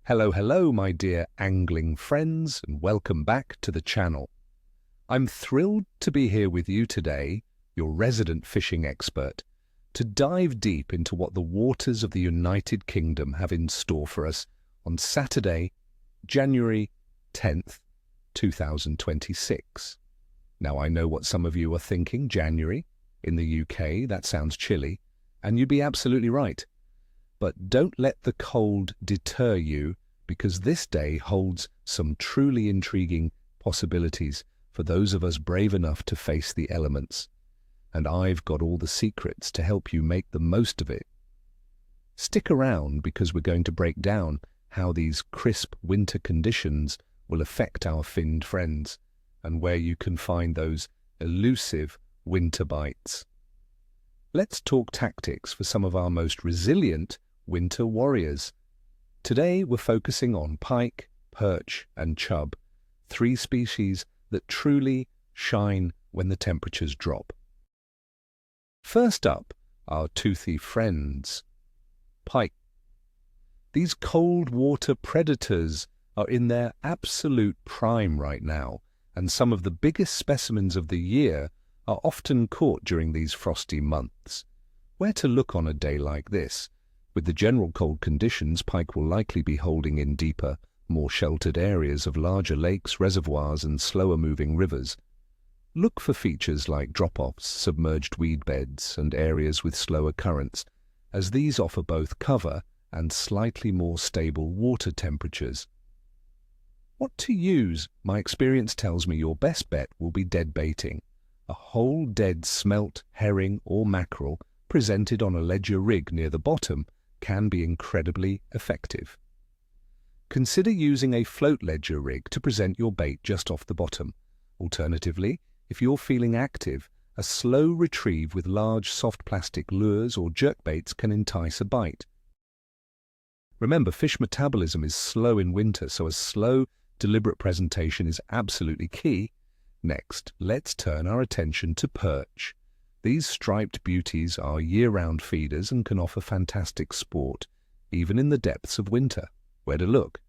Hello, hello, my dear angling friends, and welcome back to the channel. I'm thrilled to be here with you today, your resident fishing expert, to dive deep into what the waters of the United Kingdom have in store for us on Saturday, January 10th, 2026. Now, I know what some of you are thinking. January, in the UK, that sounds chilly, and you'd be absolutely right. But don't let the cold deter you, because this day holds some truly intriguing possibilities for those of us brave enough to face the elements. And I've got all the secrets to help you make the most of it. Stick around, because we're going to break down how these crisp winter conditions will affect our finned friends, and where you can find those elusive winter bites. Let's talk tactics for some of our most resilient winter warriors. Today we're focusing on pike, perch and chub, three species that truly shine when the temperatures drop. First up, our toothy friends, pike. These cold water predators are in their absolute prime right now, and some of the biggest specimens of the year are often caught during these frosty months. Where to look on a day like this? With the general cold conditions, pike will likely be holding in deeper, more sheltered areas of larger lakes, reservoirs and slower-moving rivers. Look for features like drop-offs, submerged weed beds and areas with slower currents, as these offer both cover and slightly more stable water temperatures. What to use? My experience tells me your best bet will be dead baiting. A whole dead smelt, herring or mackerel presented on a ledger rig near the bottom can be incredibly effective. Consider using a float ledger rig to present your bait just off the bottom. Alternatively, if you're feeling active, a slow retrieve with large soft plastic lures or jerkbaits can entice a bite. Remember, fish metabolism is slow in winter, so a slow, deliberate presentation is absolutely key. Next, let's turn our attention to perch. These striped beauties are year-round feeders and can offer fantastic sport, even in the depths of winter. Where to look?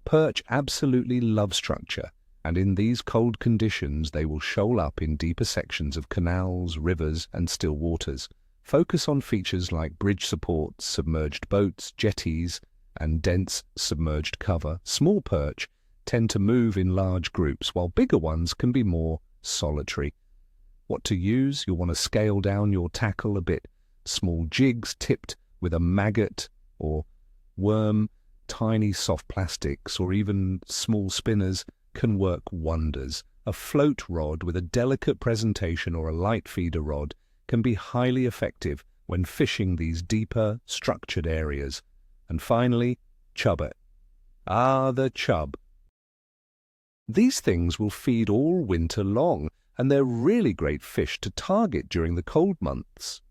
Perch absolutely love structure, and in these cold conditions they will shoal up in deeper sections of canals, rivers and still waters. Focus on features like bridge supports, submerged boats, jetties and dense submerged cover. Small perch tend to move in large groups, while bigger ones can be more solitary. What to use? You'll want to scale down your tackle a bit. Small jigs tipped with a maggot or worm, tiny soft plastics, or even small spinners can work wonders. A float rod with a delicate presentation or a light feeder rod can be highly effective when fishing these deeper, structured areas. And finally, chubber. The chub. These things will feed all winter long, and they're really great fish to target during the cold months.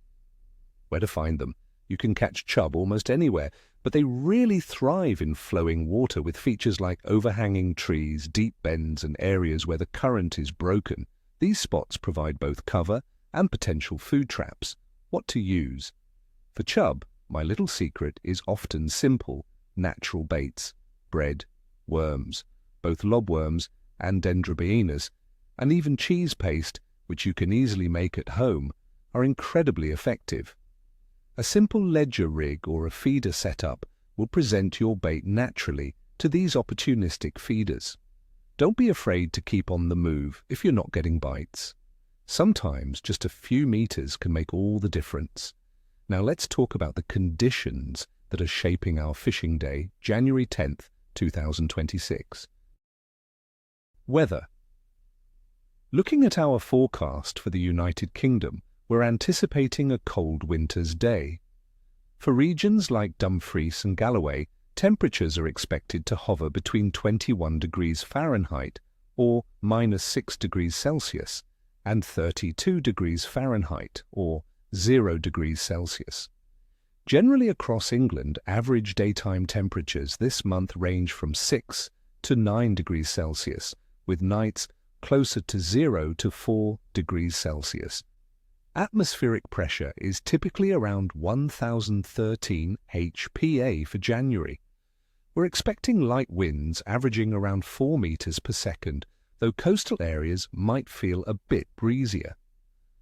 Where to find them? You can catch chub almost anywhere, but they really thrive in flowing water with features like overhanging trees, deep bends and areas where the current is broken. These spots provide both cover and potential food traps. What to use? For chub, my little secret is often simple, natural baits, bread, worms, both lobworms and dendrobianas, and even cheese paste, which you can easily make at home, are incredibly effective. A simple ledger rig or a feeder setup will present your bait naturally to these opportunistic feeders. Don't be afraid to keep on the move if you're not getting bites. Sometimes just a few meters can make all the difference. Now let's talk about the conditions that are shaping our fishing day, January 10th, 2026. Weather. Looking at our forecast for the United Kingdom, we're anticipating a cold winter's day. For regions like Dumfries and Galloway, temperatures are expected to hover between 21 degrees Fahrenheit or -6 degrees Celsius and 32 degrees Fahrenheit or 0 degrees Celsius. Generally across England, average daytime temperatures this month range from 6 to 9 degrees Celsius, with nights closer to 0 to 4 degrees Celsius. Atmospheric pressure is typically around 1013 HPa for January. We're expecting light winds averaging around 4 meters per second, though coastal areas might feel a bit breezier.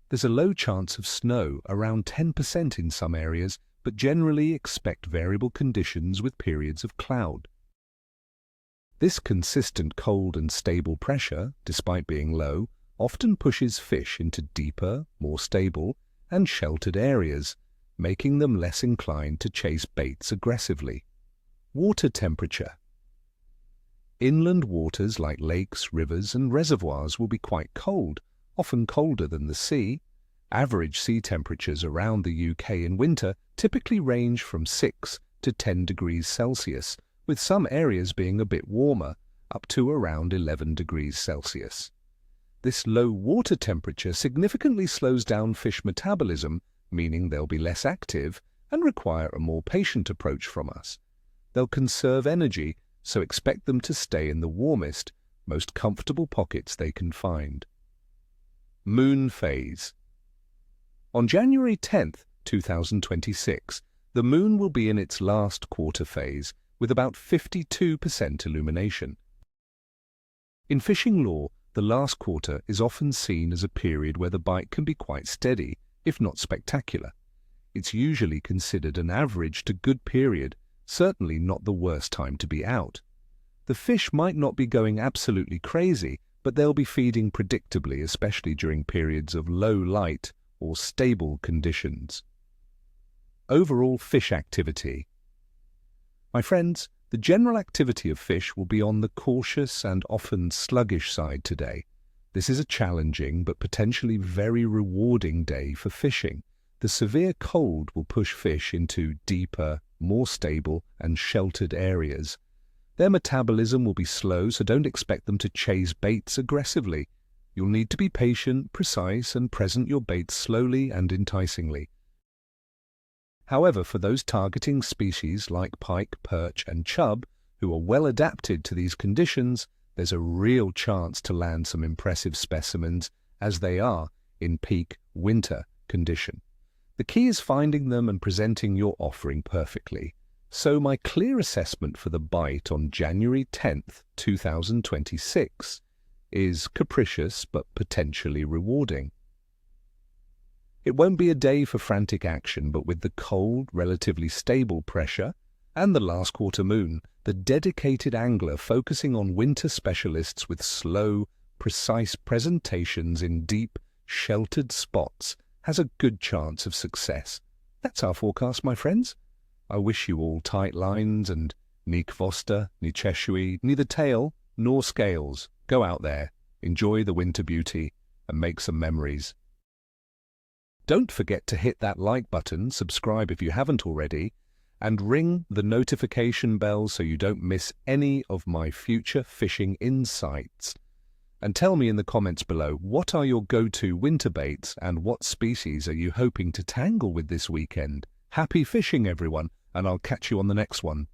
There's a low chance of snow, around 10% in some areas, but generally expect variable conditions with periods of cloud. This consistent cold and stable pressure, despite being low, often pushes fish into deeper, more stable, and sheltered areas, making them less inclined to chase baits aggressively. Water temperature. Inland waters like lakes, rivers, and reservoirs will be quite cold, often colder than the sea. Average sea temperatures around the UK in winter typically range from 6 to 10 degrees Celsius, with some areas being a bit warmer, up to around 11 degrees Celsius. This low water temperature significantly slows down fish metabolism, meaning they'll be less active and require a more patient approach from us. They'll conserve energy, so expect them to stay in the warmest, most comfortable pockets they can find. Moon phase. On January 10th, 2026, the moon will be in its last quarter phase, with about 52% illumination. In fishing lore, the last quarter is often seen as a period where the bite can be quite steady, if not spectacular. It's usually considered an average to good period, certainly not the worst time to be out. The fish might not be going absolutely crazy, but they'll be feeding predictably, especially during periods of low light or stable conditions. Overall fish activity. My friends, the general activity of fish will be on the cautious and often sluggish side today. This is a challenging but potentially very rewarding day for fishing. The severe cold will push fish into deeper, more stable and sheltered areas. Their metabolism will be slow, so don't expect them to chase baits aggressively. You'll need to be patient, precise, and present your baits slowly and enticingly. However, for those targeting species like pike, perch, and chub, who are well adapted to these conditions, there's a real chance to land some impressive specimens, as they are in peak winter condition. The key is finding them and presenting your offering perfectly. So my clear assessment for the bite on January 10th, 2026 is capricious but potentially rewarding. It won't be a day for frantic action, but with the cold, relatively stable pressure and the last quarter moon, the dedicated angler focusing on winter specialists with slow, precise presentations in deep, sheltered spots has a good chance of success. That's our forecast, my friends. I wish you all tight lines and ni kvosta, ni cheshui, neither tail nor scales. Go out there, enjoy the winter beauty, and make some memories. Don't forget to hit that like button, subscribe if you haven't already, and ring the notification bell so you don't miss any of my future fishing insights. And tell me in the comments below, what are your go-to winter baits and what species are you hoping to tangle with this weekend? Happy fishing, everyone, and I'll catch you on the next one.